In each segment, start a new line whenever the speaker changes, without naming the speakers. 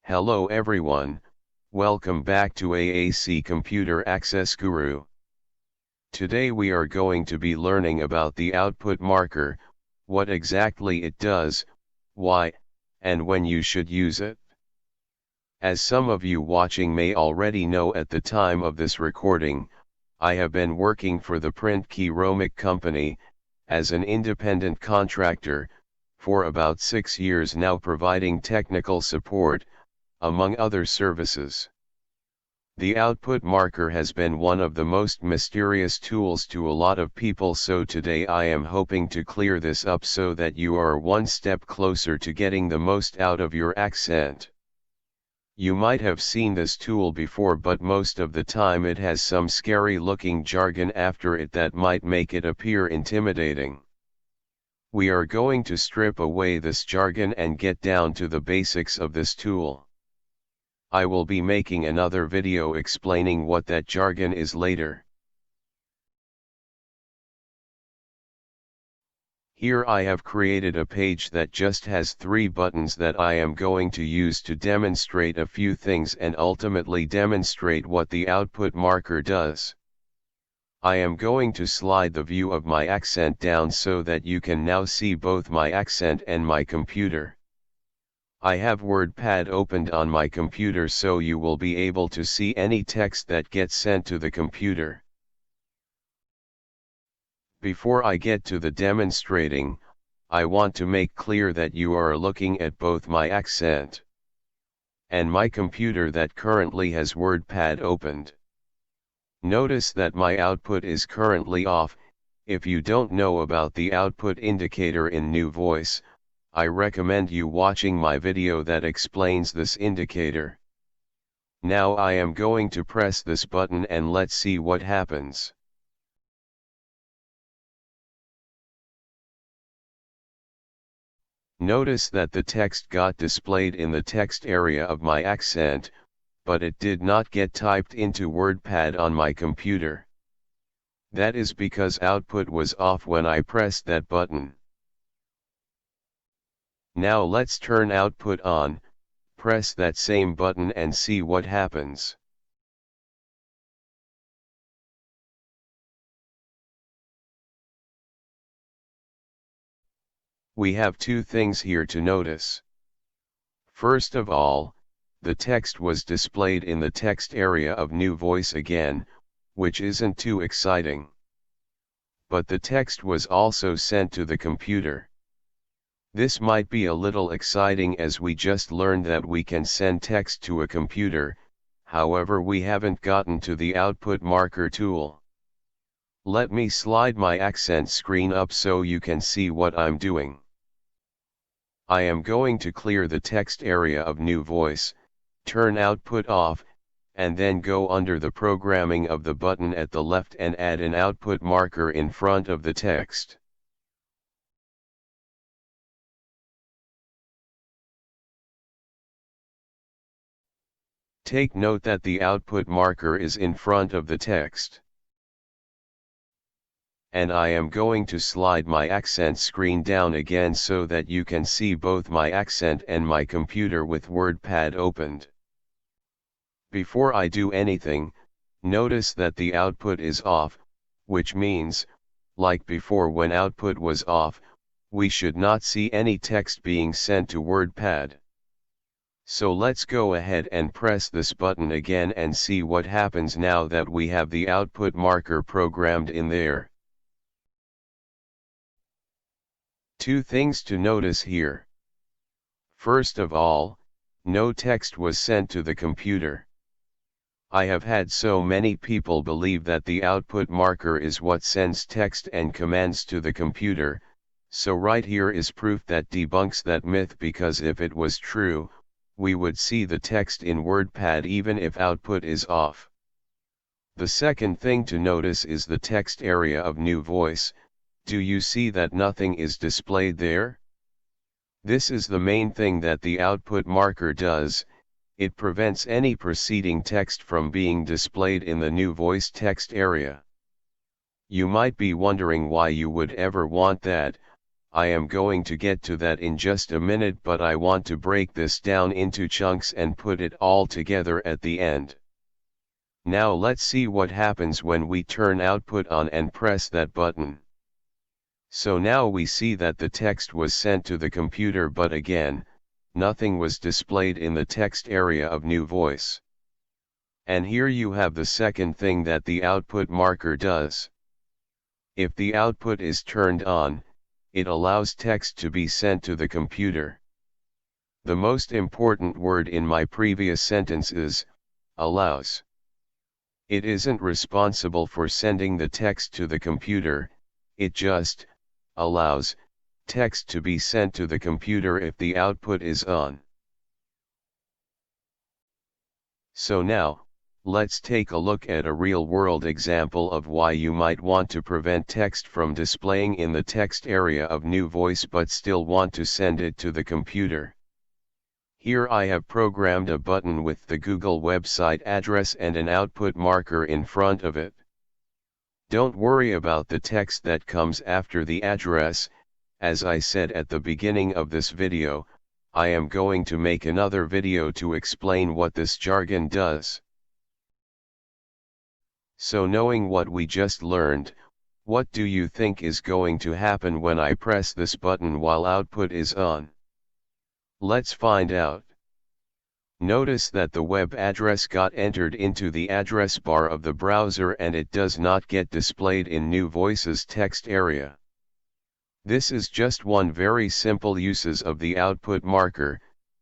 Hello everyone, welcome back to AAC Computer Access Guru. Today we are going to be learning about the output marker, what exactly it does, why, and when you should use it. As some of you watching may already know, at the time of this recording, I have been working for the Print Key Romic company, as an independent contractor, for about 6 years now, providing technical support, among other services. The output marker has been one of the most mysterious tools to a lot of people, so today I am hoping to clear this up so that you are one step closer to getting the most out of your accent. You might have seen this tool before, but most of the time it has some scary looking jargon after it that might make it appear intimidating. We are going to strip away this jargon and get down to the basics of this tool. I will be making another video explaining what that jargon is later. Here I have created a page that just has 3 buttons that I am going to use to demonstrate a few things and ultimately demonstrate what the output marker does. I am going to slide the view of my accent down so that you can now see both my accent and my computer. I have WordPad opened on my computer, so you will be able to see any text that gets sent to the computer. Before I get to the demonstrating, I want to make clear that you are looking at both my accent and my computer that currently has WordPad opened. Notice that my output is currently off. If you don't know about the output indicator in NuVoice, I recommend you watching my video that explains this indicator. Now I am going to press this button and let's see what happens. Notice that the text got displayed in the text area of my accent, but it did not get typed into WordPad on my computer. That is because output was off when I pressed that button. Now let's turn output on, press that same button and see what happens. We have 2 things here to notice. First of all, the text was displayed in the text area of NuVoice again, which isn't too exciting. But the text was also sent to the computer. This might be a little exciting, as we just learned that we can send text to a computer, however we haven't gotten to the output marker tool. Let me slide my accent screen up so you can see what I'm doing. I am going to clear the text area of NuVoice, turn output off, and then go under the programming of the button at the left and add an output marker in front of the text. Take note that the output marker is in front of the text. And I am going to slide my accent screen down again so that you can see both my accent and my computer with WordPad opened. Before I do anything, notice that the output is off, which means, like before when output was off, we should not see any text being sent to WordPad. So let's go ahead and press this button again and see what happens now that we have the output marker programmed in there. 2 things to notice here. First of all, no text was sent to the computer. I have had so many people believe that the output marker is what sends text and commands to the computer, so right here is proof that debunks that myth, because if it was true, we would see the text in WordPad even if output is off. The second thing to notice is the text area of NuVoice. Do you see that nothing is displayed there? This is the main thing that the output marker does. It prevents any preceding text from being displayed in the NuVoice text area. You might be wondering why you would ever want that. I am going to get to that in just a minute, but I want to break this down into chunks and put it all together at the end. Now let's see what happens when we turn output on and press that button. So now we see that the text was sent to the computer, but again, nothing was displayed in the text area of NuVoice. And here you have the second thing that the output marker does. If the output is turned on, it allows text to be sent to the computer. The most important word in my previous sentence is allows. It isn't responsible for sending the text to the computer, it just allows text to be sent to the computer if the output is on. So now, let's take a look at a real-world example of why you might want to prevent text from displaying in the text area of NuVoice but still want to send it to the computer. Here I have programmed a button with the Google website address and an output marker in front of it. Don't worry about the text that comes after the address. As I said at the beginning of this video, I am going to make another video to explain what this jargon does. So knowing what we just learned, what do you think is going to happen when I press this button while output is on? Let's find out. Notice that the web address got entered into the address bar of the browser and it does not get displayed in NuVoice's text area. This is just one very simple uses of the output marker.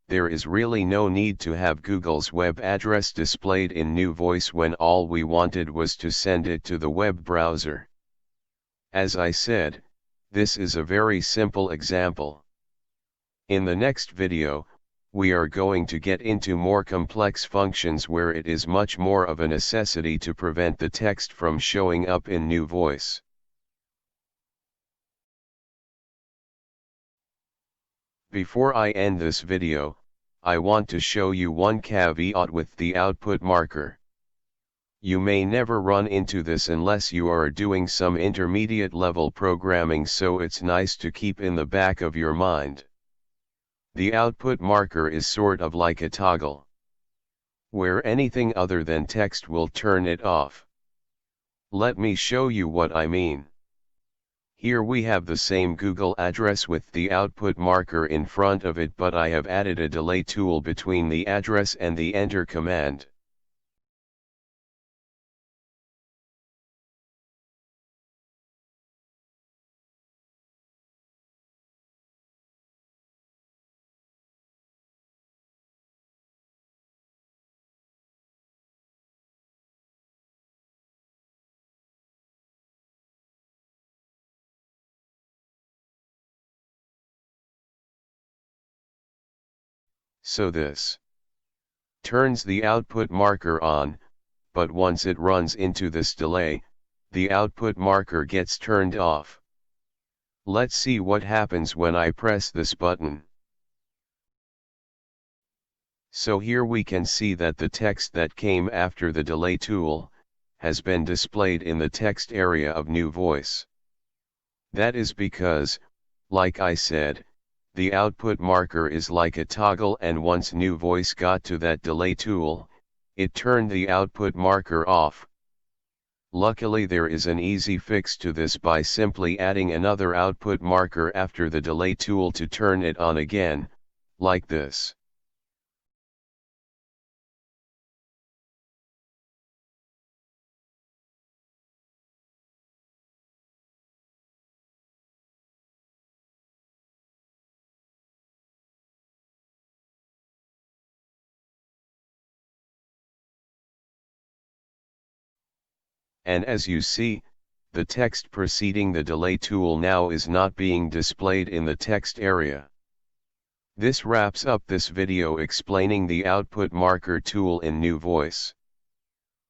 There is really no need to have Google's web address displayed in NuVoice when all we wanted was to send it to the web browser. As I said, this is a very simple example. In the next video, we are going to get into more complex functions where it is much more of a necessity to prevent the text from showing up in NuVoice. Before I end this video, I want to show you one caveat with the output marker. You may never run into this unless you are doing some intermediate level programming, so it's nice to keep in the back of your mind. The output marker is sort of like a toggle, where anything other than text will turn it off. Let me show you what I mean. Here we have the same Google address with the output marker in front of it, but I have added a delay tool between the address and the enter command. So this turns the output marker on, but once it runs into this delay, the output marker gets turned off. Let's see what happens when I press this button. So here we can see that the text that came after the delay tool has been displayed in the text area of NuVoice. That is because, like I said, the output marker is like a toggle, and once NuVoice got to that delay tool, it turned the output marker off. Luckily there is an easy fix to this by simply adding another output marker after the delay tool to turn it on again, like this. And as you see, the text preceding the delay tool now is not being displayed in the text area. This wraps up this video explaining the output marker tool in NuVoice.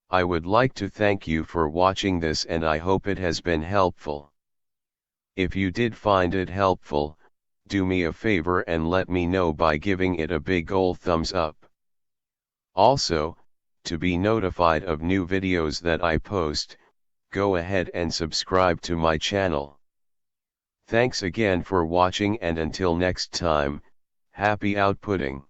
I would like to thank you for watching this, and I hope it has been helpful. If you did find it helpful, do me a favor and let me know by giving it a big ol' thumbs up. Also, to be notified of new videos that I post, go ahead and subscribe to my channel. Thanks again for watching, and until next time, happy outputting.